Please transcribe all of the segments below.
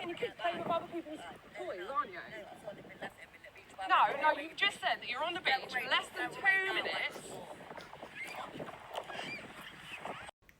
letting your kids play with other people's toys, aren't you? No, you've just said that you're on the beach for less than 2 minutes.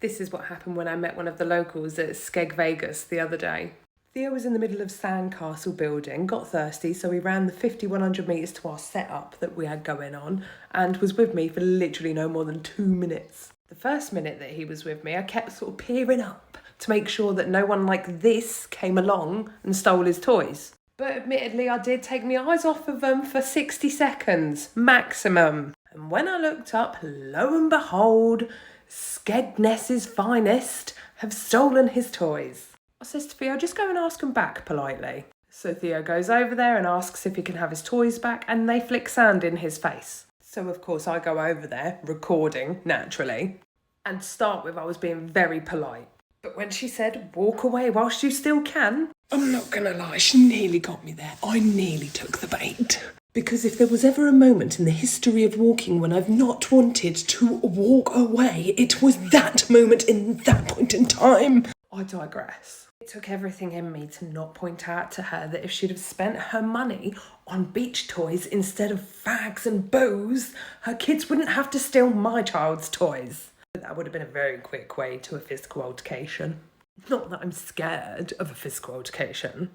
This is what happened when I met one of the locals at Skeg Vegas the other day. Theo was in the middle of Sandcastle building, got thirsty, so he ran the 5,100 metres to our setup that we had going on and was with me for literally no more than 2 minutes. The first minute that he was with me, I kept sort of peering up to make sure that no one like this came along and stole his toys. But admittedly, I did take my eyes off of them for 60 seconds, maximum. And when I looked up, lo and behold, Skegness's finest have stolen his toys. I says to Theo, just go and ask him back politely. So Theo goes over there and asks if he can have his toys back, and they flick sand in his face. So of course I go over there, recording, naturally, and start with I was being very polite. But when she said, walk away whilst you still can, I'm not gonna lie, she nearly got me there. I nearly took the bait. Because if there was ever a moment in the history of walking when I've not wanted to walk away, it was that moment in that point in time. I digress. It took everything in me to not point out to her that if she'd have spent her money on beach toys instead of fags and booze, her kids wouldn't have to steal my child's toys. But that would have been a very quick way to a physical altercation. Not that I'm scared of a physical altercation.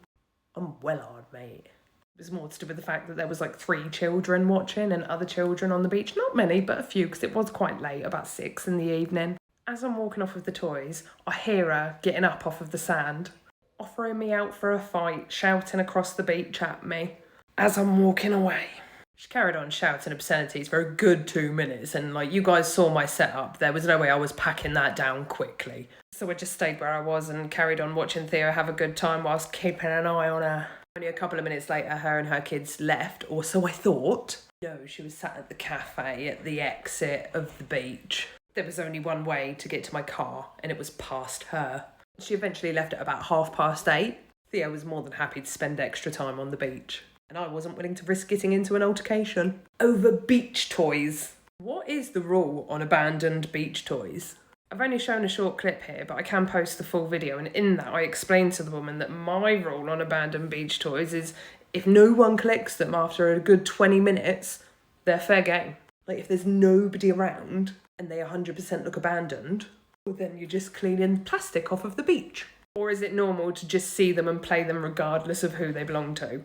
I'm well-armed, mate. It was more to do with the fact that there was like 3 children watching and other children on the beach. Not many, but a few, because it was quite late, about 6 in the evening. As I'm walking off with the toys, I hear her getting up off of the sand, offering me out for a fight, shouting across the beach at me as I'm walking away. She carried on shouting obscenities for a good 2 minutes, and like you guys saw my setup, there was no way I was packing that down quickly. So I just stayed where I was and carried on watching Theo have a good time whilst keeping an eye on her. Only a couple of minutes later, her and her kids left, or so I thought. No, she was sat at the cafe at the exit of the beach. There was only one way to get to my car, and it was past her. She eventually left at about 8:30. Theo was more than happy to spend extra time on the beach, and I wasn't willing to risk getting into an altercation over beach toys. What is the rule on abandoned beach toys? I've only shown a short clip here, but I can post the full video, and in that I explained to the woman that my rule on abandoned beach toys is if no one collects them after a good 20 minutes, they're fair game. Like if there's nobody around and they 100% look abandoned, well, then you're just cleaning plastic off of the beach. Or is it normal to just see them and play them regardless of who they belong to?